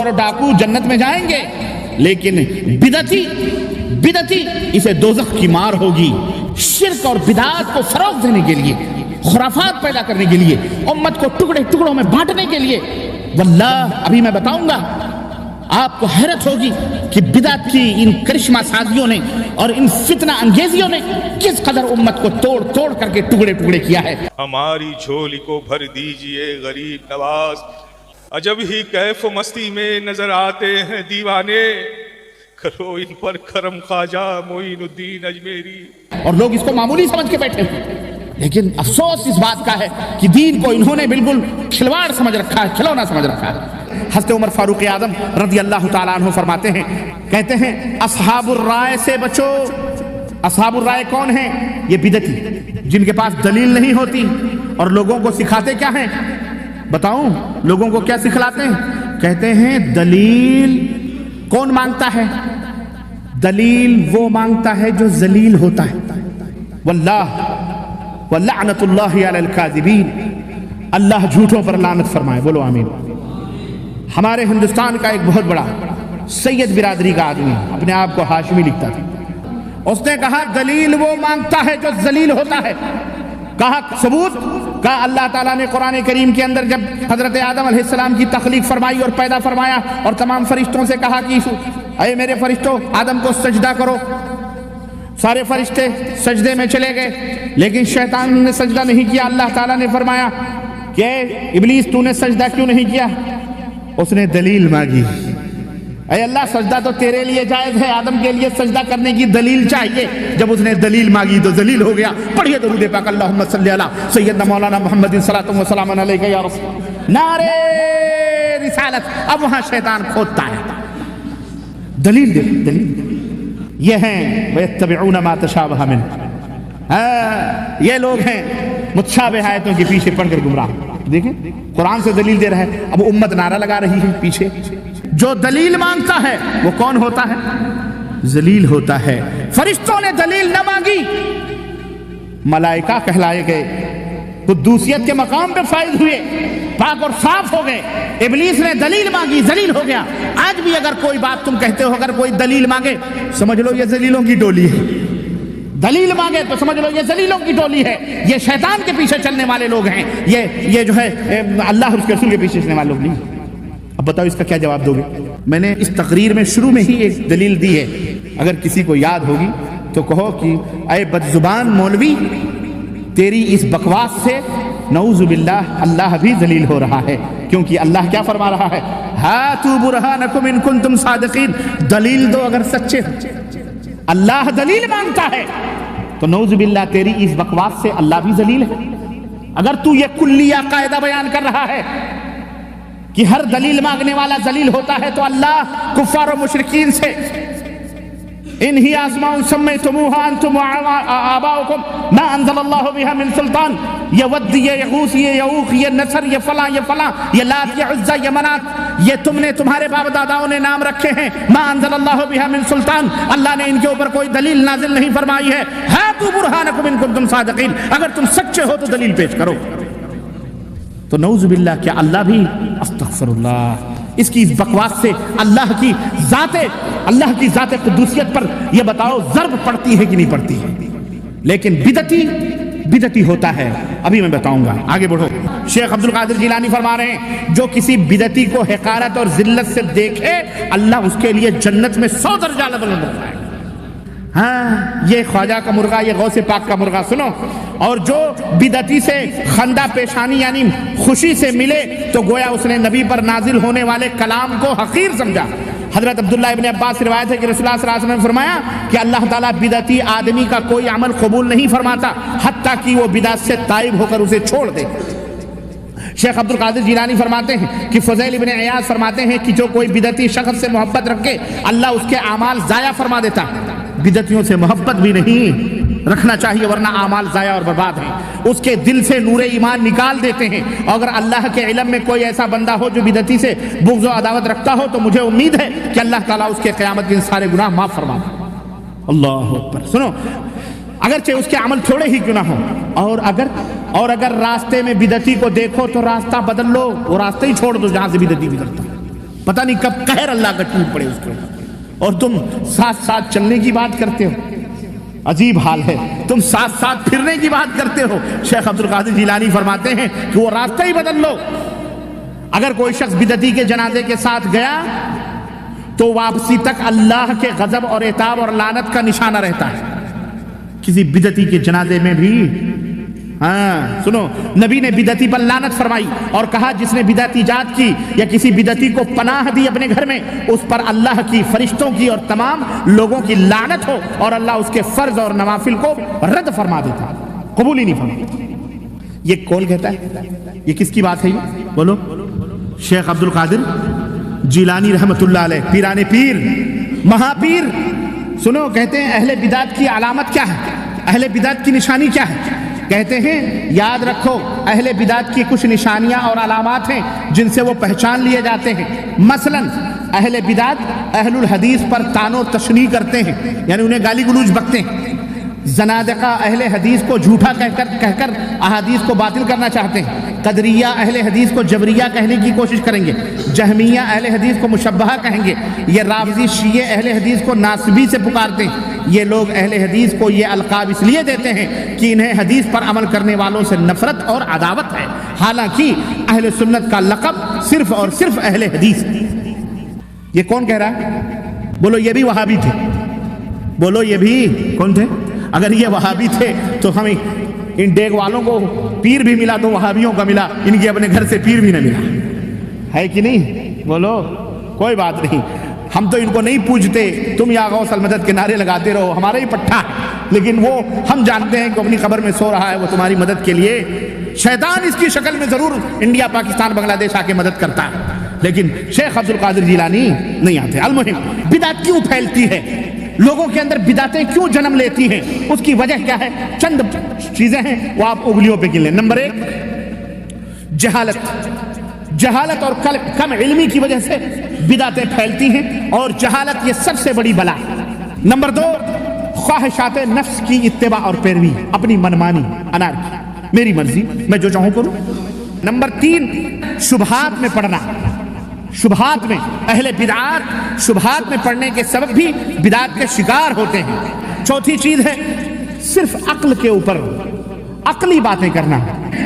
اور ڈاکو جنت میں جائیں گے، لیکن بدعتی اسے دوزخ کی مار ہوگی۔ شرک اور بدعات کو فروغ دینے کے لیے، خرافات پیدا کرنے کے لیے، امت کو ٹکڑوں میں بانٹنے کے لیے، واللہ ابھی میں بتاؤں گا، آپ کو حیرت ہوگی کہ بدعت کی ان کرشمہ سازیوں نے اور ان فتنہ انگیزیوں نے کس قدر امت کو توڑ کر کے ٹکڑے کیا ہے۔ ہماری جھولی کو بھر دیجئے غریب نواز، عجب ہی کیف و مستی میں نظر آتے ہیں دیوانے، کرو ان پر کرم خواجہ معین الدین اجمیری۔ اور لوگ اس کو معمولی سمجھ کے بیٹھے ہیں، لیکن افسوس اس بات کا ہے کہ دین کو انہوں نے بالکل کھلواڑ سمجھ رکھا ہے، کھلونا سمجھ رکھا ہے۔ حضرت عمر فاروق اعظم رضی اللہ تعالیٰ عنہ فرماتے ہیں، کہتے ہیں اصحاب الرائے سے بچو۔ اصحاب الرائے کون ہیں؟ یہ بدعتی جن کے پاس دلیل نہیں ہوتی اور لوگوں کو سکھاتے کیا ہیں؟ بتاؤں لوگوں کو کیا سکھلاتے ہیں؟ کہتے ہیں دلیل کون مانگتا ہے؟ دلیل وہ مانگتا ہے جو ذلیل ہوتا ہے۔ واللہ ولعنت اللہ علی الکاذبین، اللہ جھوٹوں پر لعنت فرمائے، بولو آمین۔ ہمارے ہندوستان کا ایک بہت بڑا سید برادری کا آدمی اپنے آپ کو ہاشمی لکھتا تھا، اس نے کہا دلیل وہ مانگتا ہے جو ذلیل ہوتا ہے۔ کہا ثبوت؟ کہا اللہ تعالیٰ نے قرآن کریم کے اندر جب حضرت آدم علیہ السلام کی تخلیق فرمائی اور پیدا فرمایا اور تمام فرشتوں سے کہا کہ اے میرے فرشتوں آدم کو سجدہ کرو، سارے فرشتے سجدے میں چلے گئے، لیکن شیطان نے سجدہ نہیں کیا۔ اللہ تعالیٰ نے فرمایا کہ ابلیس تو نے سجدہ کیوں نہیں کیا؟ اس نے دلیل مانگی، اے اللہ سجدہ تو تیرے لیے جائز ہے، آدم کے لیے سجدہ کرنے کی دلیل چاہیے۔ جب اس نے دلیل مانگی تو ذلیل ہو گیا۔ پڑھیے درود پاک، اللہم صلی علی سیدنا مولانا محمد صلاۃ و سلام علیک یا رسول، نعرے رسالت۔ اب وہاں شیطان کھودتا ہے، دلیل دے، دلیل۔ یہ ہیں وَيَتَّبِعُونَ مَا تَشَابَهَ مِنْهُ، یہ لوگ ہیں متشابہ آیتوں کے پیچھے پڑھ کر گمراہ۔ دیکھیں قرآن سے دلیل دے رہا ہے، اب امت نعرہ لگا رہی ہے پیچھے۔ جو دلیل مانگتا ہے وہ کون ہوتا ہے؟ ذلیل ہوتا ہے۔ فرشتوں نے دلیل نہ مانگی، ملائکہ کہلائے گئے، قدوسیت کے مقام پہ فائز ہوئے، پاک اور صاف ہو گئے۔ ابلیس نے دلیل مانگی، ذلیل ہو گیا۔ آج بھی اگر کوئی بات تم کہتے ہو، اگر کوئی دلیل مانگے سمجھ لو یہ ذلیلوں کی ٹولی ہے، دلیل مانگے تو سمجھ لو یہ ذلیلوں کی ٹولی ہے، یہ شیطان کے پیچھے چلنے والے لوگ ہیں، یہ جو ہے اللہ اور اس کے رسول کے پیچھے چلنے والے لوگ نہیں۔ اب بتاؤ اس کا کیا جواب دو گے؟ میں نے اس تقریر میں شروع میں ہی ایک دلیل دی ہے، اگر کسی کو یاد ہوگی تو کہو کہ اے بدزبان مولوی، تیری اس بکواس سے نعوذ باللہ اللہ بھی ذلیل ہو رہا ہے، کیونکہ اللہ کیا فرما رہا ہے؟ ہاتوا برہانکم ان کنتم صادقین، دلیل دو اگر سچے ہو۔ اللہ دلیل مانگتا ہے تو نعوذ باللہ تیری اس بکواس سے اللہ بھی ذلیل ہے۔ اگر تو یہ کلیہ قاعدہ بیان کر رہا ہے کہ ہر دلیل مانگنے والا ذلیل ہوتا ہے تو اللہ کفار و مشرکین سے ان ہی اسماء سمیتموها انتم وآباؤکم ما انزل اللہ بها من سلطان، یہ ود، یہ یغوث، یہ یعوق، یہ نصر، یہ فلاں، یہ فلاں، یہ لات، یہ عزہ، یہ منات، یہ تم نے تمہارے باپ داداؤں نے نام رکھے ہیں، ما انزل اللہ بها من سلطان، اللہ نے ان کے اوپر کوئی دلیل نازل نہیں فرمائی ہے۔ ہاتوا برہانکم ان کنتم صادقین، اگر تم سچے ہو تو دلیل پیش کرو۔ تو نعوذ باللہ کیا اللہ بھی، استغفر اللہ، اس کی اس بکواس سے اللہ کی ذات قدوسیت پر یہ بتاؤ ضرب پڑتی ہے کہ نہیں پڑتی ہے؟ لیکن بدعتی ہوتا ہے، ابھی میں بتاؤں گا، آگے بڑھو۔ شیخ عبد القادر جیلانی فرما رہے ہیں جو کسی بدعتی کو حقارت اور ذلت سے دیکھے اللہ اس کے لیے جنت میں 100 درجہ بلند رکھتا ہے۔ ہاں یہ خواجہ کا مرغہ، یہ غوث پاک کا مرغہ سنو۔ اور جو بدعتی سے خندہ پیشانی یعنی خوشی سے ملے تو گویا اس نے نبی پر نازل ہونے والے کلام کو حقیر سمجھا۔ حضرت عبداللہ ابن عباس سے روایت ہے کہ رسول اللہ صلی اللہ علیہ وسلم نے فرمایا کہ اللہ تعالیٰ بدعتی آدمی کا کوئی عمل قبول نہیں فرماتا حتیٰ کہ وہ بدعت سے تائب ہو کر اسے چھوڑ دے۔ شیخ عبد القادر جیلانی فرماتے ہیں کہ فضیل ابن عیاض فرماتے ہیں کہ جو کوئی بدعتی شخص سے محبت رکھے اللہ اس کے اعمال ضائع فرما دیتا۔ بدعتیوں سے محبت بھی نہیں رکھنا چاہیے ورنہ اعمال ضائع اور برباد ہیں، اس کے دل سے نور ایمان نکال دیتے ہیں۔ اور اگر اللہ کے علم میں کوئی ایسا بندہ ہو جو بدعتی سے بغض و عداوت رکھتا ہو تو مجھے امید ہے کہ اللہ تعالیٰ اس کے قیامت کے سارے گناہ معاف فرما دے۔ اللہ اکبر۔ سنو، اگرچہ اس کے عمل تھوڑے ہی کیوں نہ ہو، اور اگر راستے میں بدعتی کو دیکھو تو راستہ بدل لو، وہ راستہ ہی چھوڑ دو جہاں سے بدعتی گزرتا۔ پتہ نہیں کب قہر اللہ کا ٹوٹ پڑے اس کے اوپر، اور تم ساتھ ساتھ چلنے کی بات کرتے ہو. عجیب حال ہے، تم ساتھ ساتھ پھرنے کی بات کرتے ہو. شیخ عبد القادر جیلانی فرماتے ہیں کہ وہ راستہ ہی بدل لو. اگر کوئی شخص بدعتی کے جنازے کے ساتھ گیا تو واپسی تک اللہ کے غضب اور عتاب اور لعنت کا نشانہ رہتا ہے. کسی بدعتی کے جنازے میں بھی سنو، نبی نے بدعتی پر لعنت فرمائی اور کہا جس نے بدعت ایجاد کی یا کسی بدعتی کو پناہ دی اپنے گھر میں، اس پر اللہ کی، فرشتوں کی اور تمام لوگوں کی لعنت ہو، اور اللہ اس کے فرض اور نوافل کو رد فرما دیتا، قبول ہی نہیں فرماتا. یہ کون کہتا ہے؟ یہ کس کی بات ہے؟ یہ بولو. شیخ عبد القادر جیلانی رحمت اللہ علیہ، پیران پیر، مہا پیر. سنو، کہتے ہیں اہل بدعت کی علامت کیا ہے، اہل بدعت کی نشانی کیا ہے؟ کہتے ہیں یاد رکھو، اہل بدعت کی کچھ نشانیاں اور علامات ہیں جن سے وہ پہچان لیے جاتے ہیں. مثلا اہل بدعت اہل الحدیث پر طعن و تشنیع کرتے ہیں، یعنی انہیں گالی گلوچ بکتے ہیں. زنادقہ اہل حدیث کو جھوٹا کہہ کر احادیث کو باطل کرنا چاہتے ہیں. قدریہ اہل حدیث کو جبریہ کہنے کی کوشش کریں گے. جہمیہ اہل حدیث کو مشبہہ کہیں گے. یہ رافضی شیعہ اہل حدیث کو ناصبی سے پکارتے ہیں. یہ لوگ اہل حدیث کو یہ القاب اس لیے دیتے ہیں کہ انہیں حدیث پر عمل کرنے والوں سے نفرت اور عداوت ہے، حالانکہ اہل سنت کا لقب صرف اور صرف اہل حدیث. یہ کون کہہ رہا ہے؟ بولو یہ بھی وہابی تھے. بولو یہ بھی کون تھے؟ اگر یہ وہابی تھے تو ہمیں ان ڈیگ والوں کو پیر بھی ملا تو وہابیوں کا ملا، ان کے اپنے گھر سے پیر بھی نہ ملا، ہے کہ نہیں؟ بولو. کوئی بات نہیں، ہم تو ان کو نہیں پوجتے. تم یا غوث المدد کے نعرے لگاتے رہو، ہمارا ہی پٹھا ہے، لیکن وہ ہم جانتے ہیں کہ اپنی قبر میں سو رہا ہے، وہ تمہاری مدد کے لیے شیطان اس کی شکل میں ضرور انڈیا، پاکستان، بنگلہ دیش آ کے مدد کرتا ہے، لیکن شیخ عبد القادر جیلانی نہیں آتے. المہم، بدعت کیوں پھیلتی ہے، لوگوں کے اندر بدعتیں کیوں جنم لیتی ہیں، اس کی وجہ کیا ہے؟ چند چیزیں ہیں، وہ آپ انگلیوں پہ گن لیں. نمبر 1، جہالت اور کم علمی کی وجہ سے بدعتیں پھیلتی ہیں، اور جہالت یہ سب سے بڑی بلا. نمبر 2، خواہشات نفس کی اتباع اور پیروی، اپنی منمانی، انارکی، میری مرضی، میں جو چاہوں کروں. نمبر 3، شبہات میں پڑنا. شبہات میں اہل بدعات شبہات میں پڑنے کے سبب بھی بدعات کے شکار ہوتے ہیں. چوتھی چیز ہے صرف عقل کے اوپر عقلی باتیں کرنا.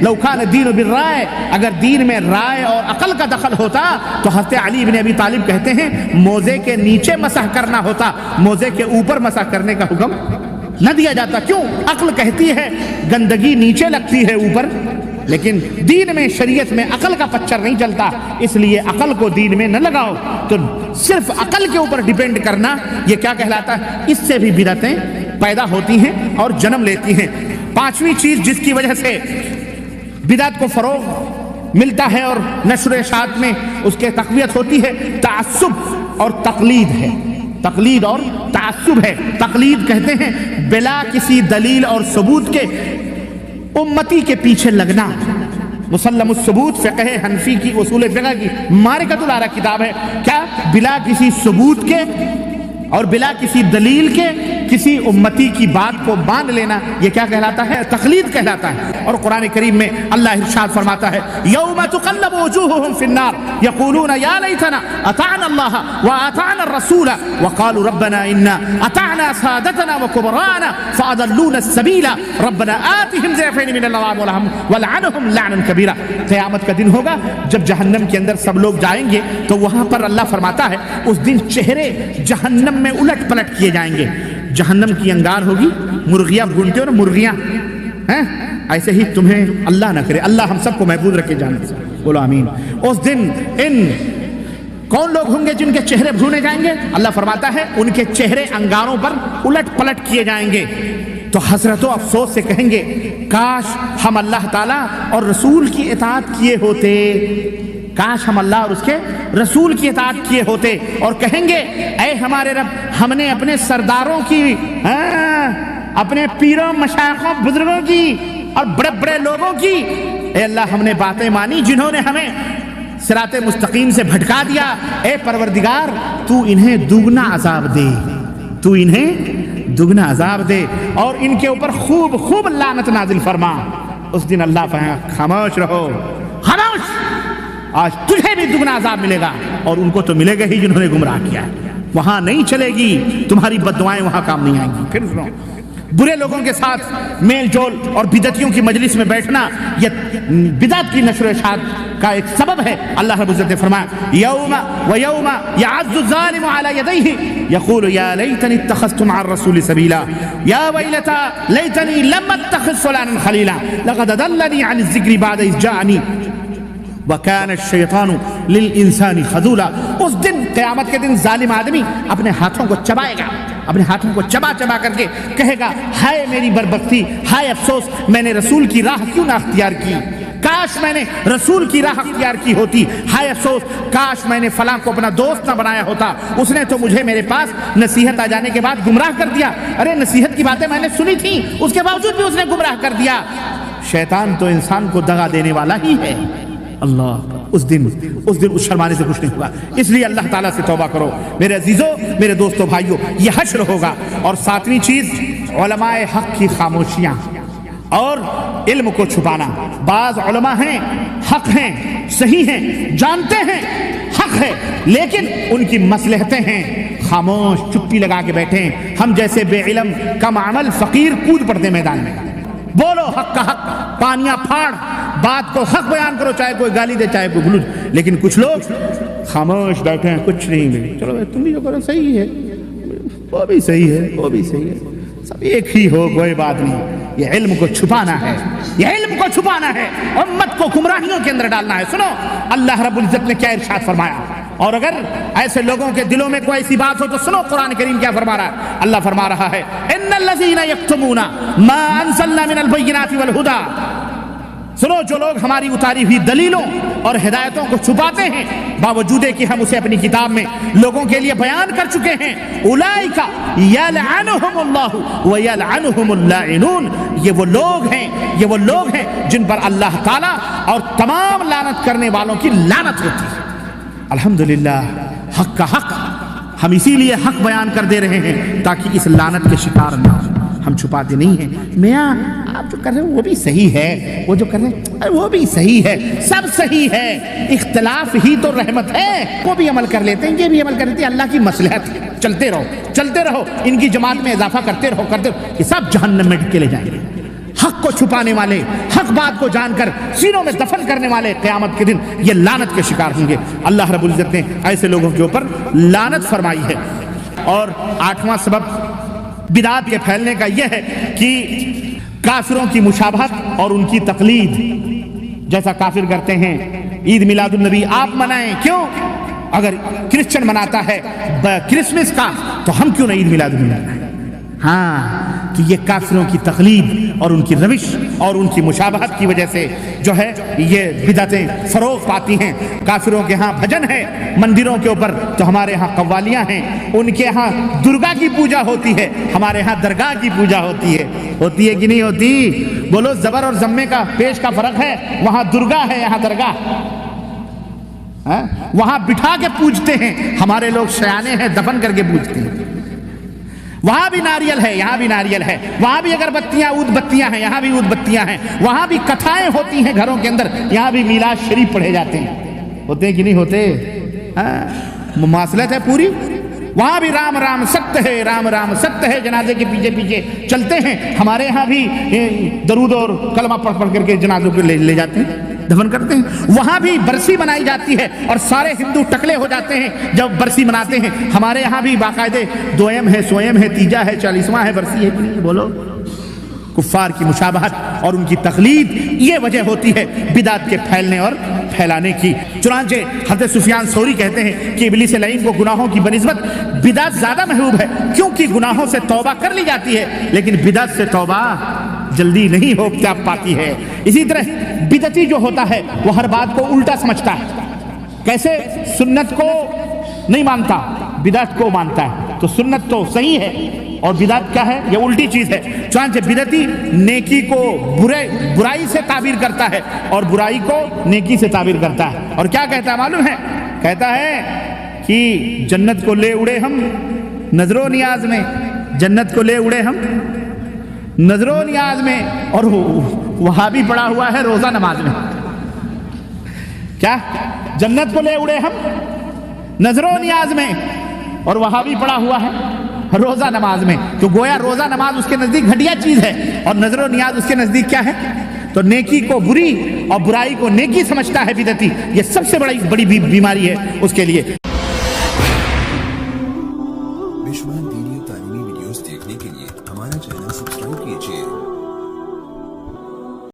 لو کان الدین بالرائے، اگر دین میں رائے اور عقل کا دخل ہوتا تو حضرت علی بن ابی طالب کہتے ہیں موزے کے نیچے مسح کرنا ہوتا، موزے کے اوپر مسح کرنے کا حکم نہ دیا جاتا. کیوں؟ عقل کہتی ہے گندگی نیچے لگتی ہے اوپر، لیکن دین میں، شریعت میں عقل کا پچر نہیں چلتا، اس لیے عقل کو دین میں نہ لگاؤ. تو صرف عقل کے اوپر ڈیپینڈ کرنا یہ کیا کہلاتا ہے؟ اس سے بھی بدعتیں پیدا ہوتی ہیں اور جنم لیتی ہیں. 5ویں چیز جس کی وجہ سے بدعت کو فروغ ملتا ہے اور نشر و اشاعت میں اس کے تقویت ہوتی ہے، تعصب اور تقلید ہے. تقلید اور تعصب ہے. تقلید کہتے ہیں بلا کسی دلیل اور ثبوت کے امتی کے پیچھے لگنا. مسلم الثبوت فقہ حنفی کی، اصول فقہ کی معرکۃ الآراء کتاب ہے. کیا؟ بلا کسی ثبوت کے اور بلا کسی دلیل کے کسی امتی کی بات کو مان لینا، یہ کیا کہلاتا ہے؟ تقلید کہلاتا ہے. اور قرآن کریم میں اللہ ارشاد فرماتا ہے یوم تقلب وجوہہم فی النار یقولون یا لیتنا اطعنا اللہ واطعنا الرسول وقالوا ربنا انا اطعنا سادتنا وکبراءنا فاضلونا السبیل ربنا آتهم ضعفین من العذاب ولعنهم لعنا کبیرا. قیامت کا دن ہوگا جب جہنم کے اندر سب لوگ جائیں گے تو وہاں پر اللہ فرماتا ہے اس دن چہرے جہنم میں الٹ پلٹ کیے جائیں گے. جہنم کی انگار ہوگی، مرغیاں بھونتے ہو نا، مرغیاں ہیں، ایسے ہی تمہیں اللہ نہ کرے، اللہ ہم سب کو محفوظ رکھے جانب سے، بولو آمین. اس دن ان کون لوگ ہوں گے جن کے چہرے بھونے جائیں گے؟ اللہ فرماتا ہے ان کے چہرے انگاروں پر الٹ پلٹ کیے جائیں گے. تو حسرت و افسوس سے کہیں گے کاش ہم اللہ تعالیٰ اور رسول کی اطاعت کیے ہوتے، کاش ہم اللہ اور اس کے رسول کی اطاعت کیے ہوتے. اور کہیں گے اے ہمارے رب، ہم نے اپنے سرداروں کی، اپنے پیروں، مشائخوں، بزرگوں کی اور بڑے بڑے لوگوں کی، اے اللہ ہم نے باتیں مانی جنہوں نے ہمیں صراط مستقیم سے بھٹکا دیا. اے پروردگار تو انہیں دگنا عذاب دے، تو انہیں دگنا عذاب دے اور ان کے اوپر خوب خوب لعنت نازل فرما. اس دن اللہ فرمائے خاموش رہو، خاموش، آج تجھے بھی دگنا عذاب ملے گا اور ان کو تو ملے گا ہی جنہوں نے گمراہ کیا ہے. وہاں نہیں چلے گی تمہاری بددعائیں، وہاں کام نہیں آئیں گی. پھر سنو، برے لوگوں کے ساتھ میل جول اور بدعتیوں کی مجلس میں بیٹھنا یہ بدعت کی نشر و اشاعت کا ایک سبب ہے. اللہ رب العزت نے فرمایا یوم ویوم یعض الظالم علی یدیہ یقول یا لیتنی اتخذت مع الرسول سبیلا یا ویلتا لیتنی لم اتخذ فلانا خلیلا لقد ضلنی عن الذکر بعد اذ جاءنی وَكَانَ الشَّيْطَانُ لِلْإِنسَانِ خَذُولًا. اس دن، قیامت کے دن، ظالم آدمی اپنے ہاتھوں کو چبائے گا، اپنے ہاتھوں کو چبا چبا کر کے کہے گا ہائے میری بربختی، ہائے افسوس، میں نے رسول کی راہ کیوں نہ اختیار کی، کاش میں نے رسول کی راہ اختیار کی ہوتی، ہائے افسوس، کاش میں نے فلاں کو اپنا دوست نہ بنایا ہوتا، اس نے تو مجھے میرے پاس نصیحت آ جانے کے بعد گمراہ کر دیا. ارے نصیحت کی باتیں میں نے سنی تھی، اس کے باوجود بھی اس نے گمراہ کر دیا. شیطان تو انسان کو دغا دینے والا ہی ہے. اللہ اس دن اس شرمانے سے کچھ نہیں ہوگا. اس لیے اللہ تعالیٰ سے توبہ کرو میرے عزیزوں، میرے دوستوں، بھائیوں. یہ حشر ہوگا. اور ساتویں چیز، علماء حق کی خاموشیاں اور علم کو چھپانا. بعض علماء ہیں، حق ہیں، صحیح ہیں، جانتے ہیں حق ہے، لیکن ان کی مصلحتیں ہیں، خاموش چپی لگا کے بیٹھے ہیں. ہم جیسے بے علم، کم عمل فقیر کود پڑتے میدان میں. بولو حق کا حق، پانیاں پھاڑ، بات کو حق بیان کرو، چاہے کوئی گالی دے چاہے کوئی گلوچ. لیکن کچھ لوگ خاموش بیٹھے ہیں، کچھ نہیں. چلو تم بھی جو کرو صحیح ہے، وہ بھی صحیح ہے، وہ بھی صحیح ہے، سب ایک ہی ہو، کوئی بات نہیں. یہ علم کو چھپانا ہے، یہ علم کو چھپانا ہے، امت کو گمراہیوں کے اندر ڈالنا ہے. سنو اللہ رب العزت نے کیا ارشاد فرمایا. اور اگر ایسے لوگوں کے دلوں میں کوئی ایسی بات ہو تو سنو قرآن کریم کیا فرما رہا ہے. اللہ فرما رہا ہے ان الذین یکتمون ما انزلنا من البینات والہدی. سنو جو لوگ ہماری اتاری ہوئی دلیلوں اور ہدایتوں کو چھپاتے ہیں باوجود کہ ہم اسے اپنی کتاب میں لوگوں کے لیے بیان کر چکے ہیں، اولئک یلعنہم اللہ ویلعنہم اللاعنون. یہ وہ لوگ ہیں جن پر اللہ تعالیٰ اور تمام لعنت کرنے والوں کی لعنت ہوتی ہے. الحمدللہ حق کا حق، ہم اسی لیے حق بیان کر دے رہے ہیں تاکہ اس لعنت کے شکار نہ ہو. ہم چھپاتے نہیں ہیں. میاں آپ جو کر رہے ہیں وہ بھی صحیح ہے، وہ جو کر رہے ہیں وہ بھی صحیح ہے، سب صحیح ہے. اختلاف ہی تو رحمت ہے. وہ بھی عمل کر لیتے ہیں، یہ بھی عمل کر لیتے ہیں، اللہ کی مصلحت ہے. چلتے رہو، ان کی جماعت میں اضافہ کرتے رہو کہ سب جہنم میں ڈھکے لے جائیں گے. حق کو چھپانے والے، حق بات کو جان کر سینوں میں دفن کرنے والے قیامت کے دن یہ لعنت کے شکار ہوں گے. اللہ رب العزت نے ایسے لوگوں کے اوپر لعنت فرمائی ہے. اور 8واں سبب بدعات کے پھیلنے کا یہ ہے کہ کافروں کی مشابہت اور ان کی تقلید. جیسا کافر کرتے ہیں عید میلاد النبی آپ منائیں، کیوں؟ اگر کرسچن مناتا ہے کرسمس کا تو ہم کیوں نہ عید میلاد النبی منائیں؟ ہاں، تو یہ کافروں کی تقلید اور ان کی روش اور ان کی مشابہت کی وجہ سے جو ہے یہ بدعتیں فروغ پاتی ہیں. کافروں کے ہاں بھجن ہے مندروں کے اوپر، تو ہمارے ہاں قوالیاں ہیں. ان کے ہاں درگا کی پوجا ہوتی ہے، ہمارے ہاں درگاہ کی پوجا ہوتی ہے کہ نہیں ہوتی؟ بولو زبر اور ضمے کا پیش کا فرق ہے. وہاں درگا ہے، یہاں درگاہ. وہاں بٹھا کے پوجتے ہیں، ہمارے لوگ شیانے ہیں دفن کر کے پوجتے ہیں. وہاں بھی ناریل ہے، یہاں بھی ناریل ہے. وہاں بھی اگر بتیاں اود بتیاں ہیں، یہاں بھی اود بتیاں ہیں. وہاں بھی کتھائیں ہوتی ہیں گھروں کے اندر، یہاں بھی میلاد شریف پڑھے جاتے ہیں. ہوتے ہیں کہ نہیں ہوتے؟ مماثلت ہے پوری. وہاں بھی رام رام ستیہ ہے، رام رام ستیہ ہے، جنازے کے پیچھے پیچھے چلتے ہیں. ہمارے ہاں بھی درود اور کلمہ پڑھ پڑھ کر کے جنازوں کو لے جاتے ہیں، دفن کرتے ہیں. وہاں بھی برسی منائی جاتی ہے اور سارے ہندو ٹکلے ہو جاتے ہیں جب برسی مناتے ہیں. ہمارے یہاں بھی باقاعدے دویم ہے، سویم ہے، تیجا ہے، 40واں ہے، برسی ہے. بولو کفار کی مشابہت اور ان کی تقلید یہ وجہ ہوتی ہے بدعت کے پھیلنے اور پھیلانے کی. چنانچہ حضرت سفیان ثوری کہتے ہیں کہ ابلیس لعین کو گناہوں کی بنسبت بدعت زیادہ محبوب ہے، کیونکہ گناہوں سے توبہ کر لی جاتی ہے لیکن بدعت سے توبہ جلدی نہیں ہو پاتی ہے. اسی طرح بدعتی جو ہوتا ہے وہ ہر بات کو الٹا سمجھتا ہے. کیسے؟ سنت کو نہیں مانتا، بدعت کو مانتا ہے. تو سنت تو صحیح ہے اور بدعت کیا ہے؟ یہ الٹی چیز ہے. چنانچہ بدعتی نیکی کو برائی سے تعبیر کرتا ہے اور برائی کو نیکی سے تعبیر کرتا ہے. اور کیا کہتا ہے معلوم ہے؟ کہتا ہے کہ جنت کو لے اڑے ہم نظر و نیاز میں، جنت کو لے اڑے ہم نظر و نیاز میں، اور وہاں بھی پڑا ہوا ہے روزہ نماز میں. کیا جنت کو لے اڑے ہم نظر و نیاز میں، اور وہاں بھی پڑا ہوا ہے روزہ نماز میں، تو گویا روزہ نماز اس کے نزدیک گھٹیا چیز ہے اور نظر و نیاز اس کے نزدیک کیا ہے؟ تو نیکی کو بری اور برائی کو نیکی سمجھتا ہے بدعتی، یہ سب سے بڑی بیماری ہے اس کے لیے۔ بے شمار دینی و تعلیمی ویڈیوز دیکھنے کے لیے ہمارا چینل سبسکرائب کیجیے۔